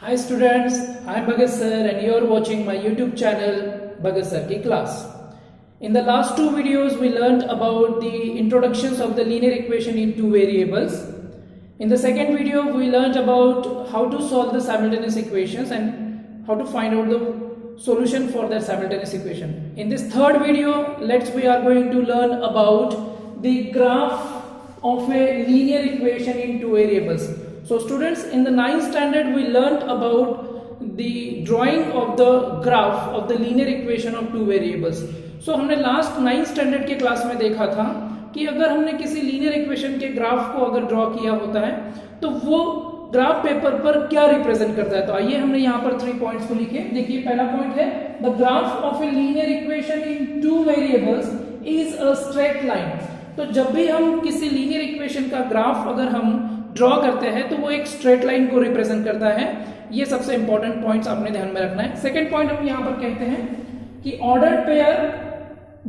Hi students, I am Bhagat sir and you are watching my YouTube channel Bhagat sir ki class. In the last two videos we learned about the introductions of the linear equation in two variables. In the second video we learned about how to solve the simultaneous equations and how to find out the solution for that simultaneous equation. In this third video we are going to learn about the graph of a linear equation in two variables. So students, in the 9th standard we learnt about the drawing of the graph of the linear equation of two variables. So हमने last 9th standard के class में देखा था कि अगर हमने किसी linear equation के ग्राफ को अगर ड्रॉ किया होता है तो वो ग्राफ पेपर पर क्या रिप्रेजेंट करता है। तो आइए हमने यहाँ पर 3 पॉइंट्स को लिखे। देखिए पहला पॉइंट है the graph of a linear equation in two variables is a straight line. तो जब भी हम किसी लीनियर इक्वेशन का ग्राफ अगर हम ड्रॉ करते हैं तो वो एक स्ट्रेट लाइन को रिप्रेजेंट करता है। ये सबसे इंपॉर्टेंट पॉइंट्स आपने ध्यान में रखना है। सेकंड पॉइंट हम यहाँ पर कहते हैं कि ordered pair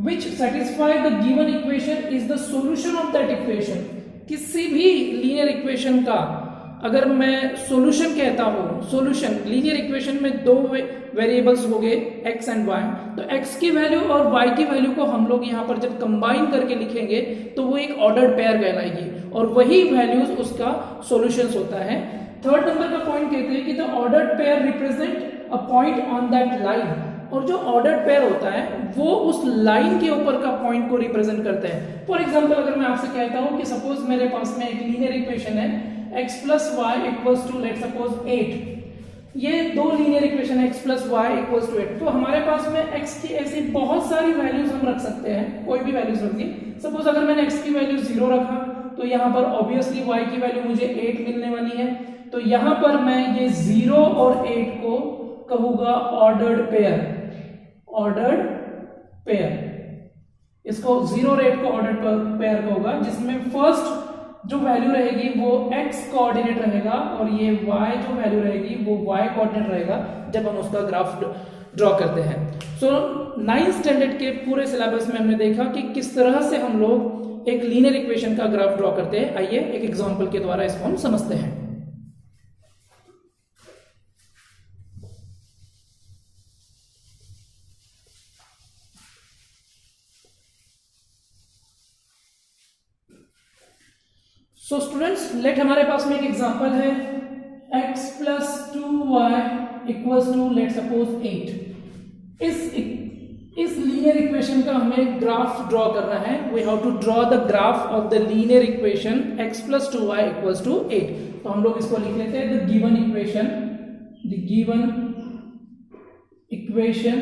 which satisfy the given equation is the solution of that equation. किसी भी लीनियर इक्वेशन का अगर मैं सॉल्यूशन कहता हूं, सॉल्यूशन लीनियर इक्वेशन में दो वेरिएबल्स हो गए x एंड y, तो x की वैल्यू और y की वैल्यू को हम लोग यहाँ पर जब कंबाइन करके लिखेंगे तो वो एक ऑर्डर्ड पेयर कहलाएगी और वही वैल्यूज उसका सॉल्यूशंस होता है। थर्ड नंबर का पॉइंट कहते हैं कि the ordered pair represent a point on that line. और जो ऑर्डर्ड पेयर होता है वो उस लाइन के ऊपर का पॉइंट को रिप्रेजेंट करते हैं। फॉर एग्जांपल अगर मैं आपसे कहता हूं कि सपोज मेरे पास में एक लीनियर इक्वेशन है x plus y equals to let suppose 8। ये दो लीनियर इक्वेशन है x plus y equals to 8। तो हमारे पास में x की ऐसी बहुत सारी वैल्यूज हम रख सकते हैं, कोई भी वैल्यूज रख दी। सपोज अगर मैंने x की वैल्यू 0 रखा तो यहाँ पर ऑब्वियसली y की वैल्यू मुझे 8 मिलने वाली है। तो यहाँ पर मैं ये 0 और 8 को कहूंगा ऑर्डर्ड पेयर। ऑर्डर्ड पेयर, इसको 0 और 8 को ऑर्डर्ड पेयर कहूंगा, जिसमें फर्स्ट जो वैल्यू रहेगी वो x कोऑर्डिनेट रहेगा और ये y जो वैल्यू रहेगी वो y कोऑर्डिनेट रहेगा जब हम उसका ग्राफ ड्रॉ करते हैं। सो 9th स्टैंडर्ड के पूरे सिलेबस में हमने देखा कि किस तरह से हम लोग एक लीनियर इक्वेशन का ग्राफ ड्रॉ करते हैं। आइए एक एग्जांपल के द्वारा इसको हम समझते हैं। सो स्टूडेंट्स, लेट हमारे पास में एक एग्जांपल है x plus 2y equals to let suppose 8। इस लीनियर इक्वेशन का हमें ग्राफ ड्रॉ करना है। We have to draw the graph of the linear equation x plus 2y equals to 8। तो हम लोग इसको लिख लेते हैं द गिवन इक्वेशन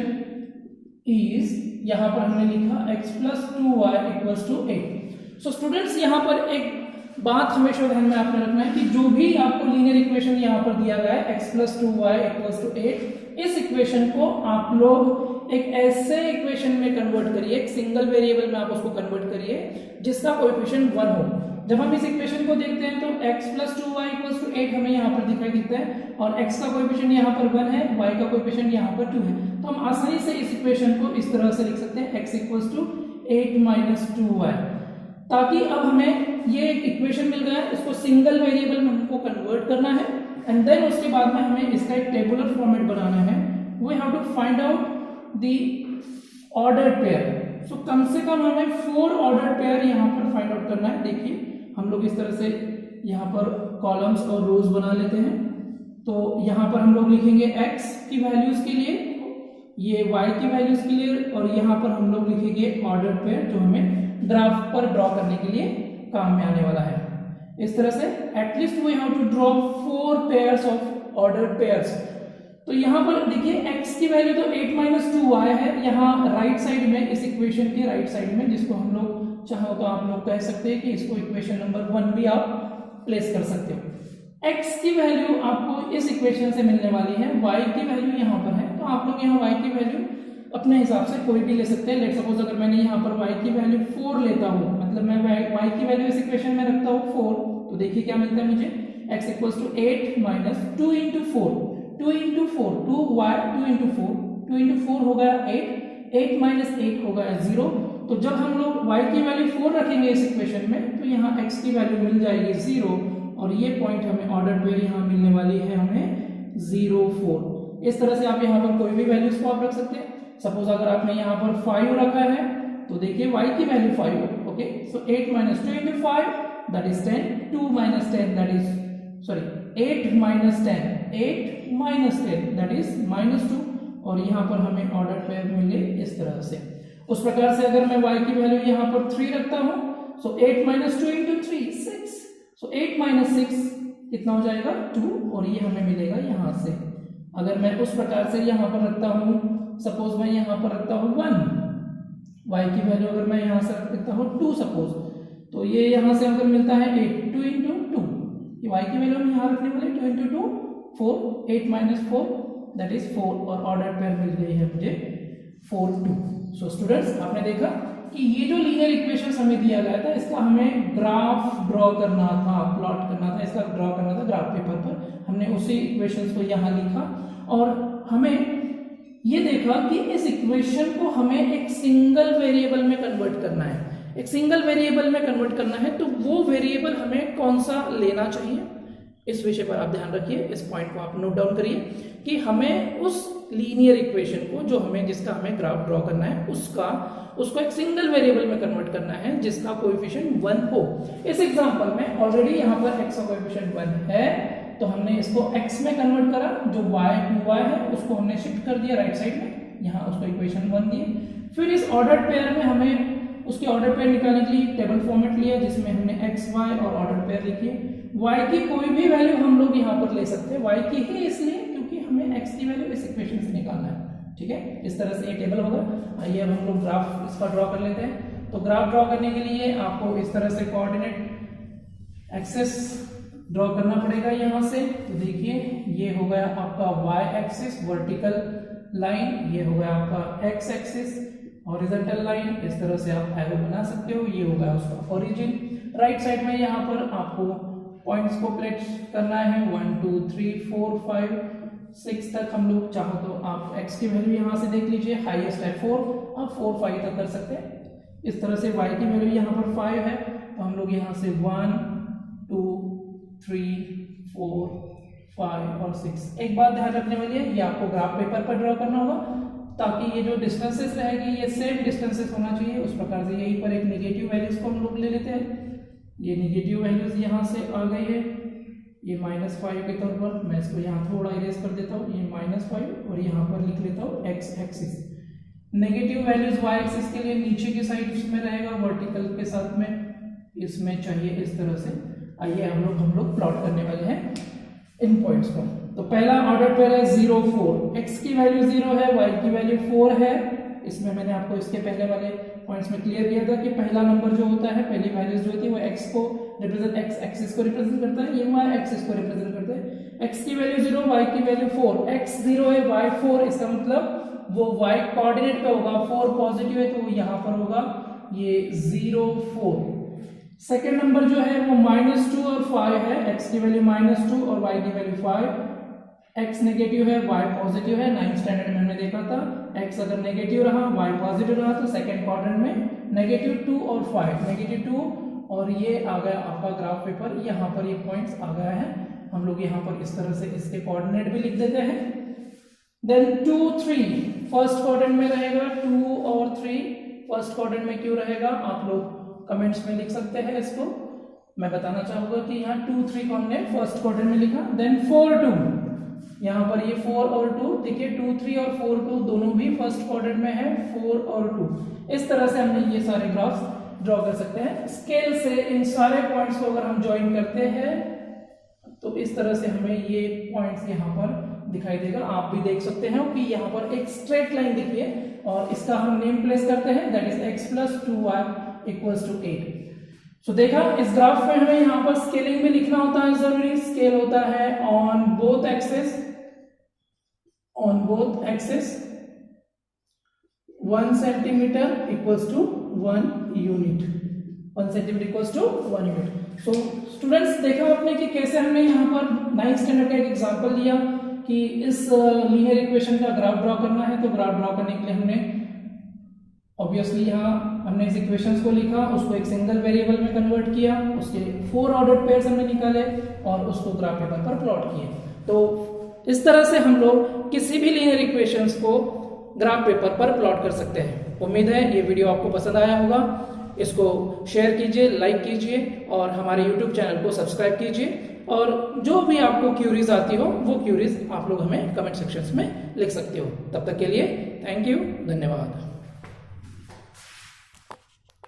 इज, यहां पर हमने लिखा x plus 2y equals to 8। So students, यहां पर एक बात हमेशा ध्यान में आपने रखना है कि जो भी आपको लीनियर इक्वेशन यहाँ पर दिया गया है x plus 2y equals to 8, इस इक्वेशन को आप लोग एक ऐसे इक्वेशन में कन्वर्ट करिए, एक सिंगल वेरिएबल में आप उसको कन्वर्ट करिए जिसका कोएफिशिएंट 1 हो। जब हम इस इक्वेशन को देखते हैं तो x plus 2y equals to 8 हमें यहाँ पर दिखाई देता है और x का कोएफिशिएंट यहाँ पर 1 है, y का कोएफिशिएंट यहाँ पर 2 है। तो हम आसानी से इस इक्वेशन को इस तरह से लिख सकते हैं x equals to 8 minus 2y, ताकि अब हमें ये एक इक्वेशन मिल गया है, इसको सिंगल वेरिएबल में हमको कन्वर्ट करना है एंड देन उसके बाद में हमें इसका एक टेबुलर फॉर्मेट बनाना है। We have to find out the ordered pair. So कम से कम हमें 4 ऑर्डर्ड पेयर यहाँ पर फाइंड आउट करना है। देखिए हम लोग इस तरह से यहाँ पर कॉलम्स और रोज बना लेते हैं। तो यहाँ पर हम लोग लिखेंगे x की वैल्यूज के लिए, ये y की वैल्यूज के लिए, और यहाँ पर हम लोग लिखेंगे ऑर्डर्ड पेयर जो हमें ग्राफ पर ड्रॉ करने के लिए काम में आने वाला है। इस तरह से at least we have to draw 4 pairs of ordered pairs. तो यहाँ पर देखिए x की वैल्यू तो 8 माइनस 2y है यहाँ राइट साइड में, इस इक्वेशन के राइट साइड में, जिसको हम लोग चाहो तो आप लोग कह सकते हैं कि इसको इक्वेशन नंबर 1 भी आप प्लेस कर सकते हो। x की वैल्यू आपको इस इक्वेशन से मिलने वाली है, y की वैल्यू यहाँ पर है, तो आप लोग यहाँ y की वैल्यू अपने हिसाब से कोई भी ले सकते हैं। लेट सपोज अगर मैंने यहाँ पर y की वैल्यू 4 लेता हूँ, मतलब मैं y की वैल्यू इस इक्वेशन में रखता हूँ 4, तो देखिए क्या मिलता है मुझे, x equals to 8 minus 2 into 4, 2 into 4 2y 2 into 4, 2 into 4 हो गया 8, 8 माइनस 8 हो गया 0। तो जब हम लोग y की वैल्यू 4 रखेंगे इस इक्वेशन में तो यहाँ x की वैल्यू मिल जाएगी 0 और ये पॉइंट हमें ऑर्डर पेयर यहाँ मिलने वाली है हमें 0 4। इस तरह से आप यहाँ पर कोई भी वैल्यूज को आप रख सकते हैं। सपोज अगर आपने यहाँ पर 5 रखा है तो देखिए y की value 5, okay. So 8 minus 2 into 5 that is 10, 2 minus 10 that is 8 minus 10 that is -2, और यहाँ पर हमें ऑर्डर पेयर मिले इस तरह से। उस प्रकार से अगर मैं y की वैल्यू यहाँ पर 3 रखता हूँ, सो 8 माइनस 2 इंटू 3 6, सो 8 माइनस 6 कितना हो जाएगा 2, और ये हमें मिलेगा यहाँ से। अगर मैं उस प्रकार से यहाँ पर रखता हूँ, सपोज मैं यहाँ पर रखता हूँ 1, y की वैल्यू अगर मैं यहाँ से रखता हूँ 2 सपोज, तो ये यहाँ से अगर मिलता है 8, 2 इंटू 2, ये y की वैल्यू हम यहाँ रखने वाले 2 इंटू 2 4, 8 माइनस 4 दैट इज 4, और ऑर्डर पेयर मिल गई है मुझे 4 2। सो स्टूडेंट्स, आपने देखा कि ये जो लीनियर इक्वेशन हमें दिया गया था, इसका हमें ग्राफ ड्रॉ करना था, प्लॉट करना था, इसका ड्रॉ करना था ग्राफ पेपर पर। हमने उसी इक्वेशंस को यहाँ लिखा और हमें ये देखा कि इस इक्वेशन को हमें एक सिंगल वेरिएबल में कन्वर्ट करना है। एक सिंगल वेरिएबल में कन्वर्ट करना है तो वो वेरिएबल हमें कौन सा लेना चाहिए, इस विषय पर आप ध्यान रखिए। इस पॉइंट को आप नोट डाउन करिए कि हमें उस लीनियर इक्वेशन को जो हमें जिसका हमें ग्राफ ड्रॉ करना है उसको एक सिंगल वेरिएबल में कन्वर्ट करना है जिसका कोएफिशिएंट 1 हो। इस एग्जांपल में ऑलरेडी यहाँ पर x का कोएफिशिएंट 1 है, तो हमने इसको x में कन्वर्ट करा, जो y 2y है उसको हमने शिफ्ट कर दिया राइट साइड में, यहाँ उसको इक्वेशन 1 दिए। फिर इस ऑर्डर्ड पेयर में हमें उसके ऑर्डर पेयर निकालने के लिए टेबल फॉर्मेट लिया जिसमें हमने x y और ऑर्डर पेयर लिखी। y की कोई भी वैल्यू हम लोग यहाँ पर ले सकते हैं, y की ही इसलिए क्योंकि हमें x की वैल्यू इस इक्वेशन से निकालना है, ठीक है। इस तरह से ये टेबल होगा। आइए अब हम लोग ग्राफ इसका ड्रॉ कर लेते हैं। तो ग्राफ ड्रॉ करने के लिए आपको इस तरह से कोऑर्डिनेट एक्सिस ड्रॉ करना पड़ेगा यहाँ से। तो देखिए ये हो गया आपका y एक्सिस वर्टिकल लाइन, ये हो गया आपका x एक्सिस हॉरिजॉन्टल लाइन। इस तरह से आप एरो बना सकते हो, ये हो गया उसका ओरिजिन। राइट साइड में यहाँ पर आपको पॉइंट्स को प्लेट करना है 1 2 3 4 5 6 तक। हम लोग चाहो तो आप x की वैल्यू यहाँ से देख लीजिए, हाईएस्ट है 4, आप 4 5 तक कर सकते हैं। इस तरह से y की वैल्यू यहाँ पर 5 है, तो हम लोग यहाँ से 1 2 3 4 5 और 6। एक बात ध्यान रखने वाली है, ये आपको ग्राफ पेपर पर ड्रॉ करना होगा ताकि ये जो डिस्टेंसेस रहेगी ये सेम डिस्टेंसेस होना चाहिए। उस प्रकार से यहीं पर एक नेगेटिव वैल्यूज को हम लोग ले लेते हैं। ये नेगेटिव वैल्यूज यहाँ से आ गई है, ये -5 के तौर पर मैं इसको यहाँ थोड़ा इरेज कर देता हूँ, ये -5 और यहाँ पर लिख लेता हूँ x axis. Negative values y axis के लिए नीचे की साइड इसमें रहेगा, वर्टिकल के साथ में इसमें चाहिए इस तरह से। आइए हम लोग प्लॉट करने वाले हैं इन पॉइंट्स को। तो पहला ऑर्डर पेयर है 0 4, x की वैल्यू 0 है, y की वैल्यू 4 है। इसमें मैंने आपको इसके पहले वाले पॉइंट्स में क्लियर किया था कि पहला नंबर जो होता है, पहली वैल्यूज जो होती है वो x को रिप्रेजेंट x एक्सिस को रिप्रेजेंट करता है, ये y एक्सिस को रिप्रेजेंट करता है। x की वैल्यू 0, y की वैल्यू 4, x 0 है y 4, इसका मतलब वो y कोऑर्डिनेट पे होगा, 4 पॉजिटिव है तो यहाँ पर होगा ये 0 4। सेकेंड नंबर जो है वो -2 और 5 है, x की वैल्यू -2 और y की वैल्यू 5। x नेगेटिव है y पॉजिटिव है, 9th स्टैंडर्ड में हमने देखा था x अगर नेगेटिव रहा y पॉजिटिव रहा तो सेकंड क्वाड्रेंट में -2 और 5, -2 और ये आ गया आपका ग्राफ पेपर। यहाँ पर ये पॉइंट्स आ गया है, हम लोग यहाँ पर इस तरह से इसके कोऑर्डिनेट भी लिख देते हैं। देन 2 3 फर्स्ट क्वाड्रेंट में रहेगा, 2 और 3 फर्स्ट क्वाड्रेंट में क्यों रहेगा आप लोग कमेंट्स में लिख सकते हैं। इसको मैं बताना चाहूंगा कि यहाँ 2 3 को हमने फर्स्ट क्वाड्रेंट में लिखा। देन 4 2, यहाँ पर ये 4 और 2 देखिए, 2 3 और 4 2 दोनों भी फर्स्ट क्वाड्रेंट में है, 4 और 2। इस तरह से हमने ये सारे ग्राफ्स ड्रॉ कर सकते हैं। स्केल से इन सारे पॉइंट्स को अगर हम ज्वाइन करते हैं तो इस तरह से हमें ये पॉइंट्स यहाँ पर दिखाई देगा। आप भी देख सकते हैं कि यहाँ पर एक स्ट्रेट लाइन दिखी है और इसका हम नेम प्लेस करते हैं, दैट इज x + 2y = 8। सो देखा, इस ग्राफ में हमें यहाँ पर स्केलिंग में लिखना होता है जरूरी। स्केल होता है on both axis 1 centimetre = 1 unit, 1 centimetre = 1 unit. So students, देखा आपने कि कैसे हमने यहाँ पर 9th स्टैंडर्ड का एक एग्जांपल लिया कि इस लीनियर इक्वेशन का ग्राफ ड्रॉ करना है। तो ग्राफ ड्रॉ करने के लिए हमने ऑब्वियसली यहाँ हमने इस इक्वेशंस को लिखा, उसको एक सिंगल वेरिएबल में कन्वर्ट किया, उसके 4 ऑर्डर्ड पेयर्स हमने निकाले और उसको ग्राफ पेपर पर प्लॉट किए। तो इस तरह से हम लोग किसी भी लीनियर इक्वेशंस को ग्राफ पेपर पर प्लॉट कर सकते हैं। उम्मीद है ये वीडियो आपको पसंद आया होगा। इसको शेयर कीजिए, लाइक कीजिए और हमारे YouTube चैनल को सब्सक्राइब कीजिए। और जो भी आपको क्यूरीज आती हो वो क्यूरीज आप लोग हमें कमेंट सेक्शंस में लिख सकते हो। तब तक के लिए थैंक यू, धन्यवाद।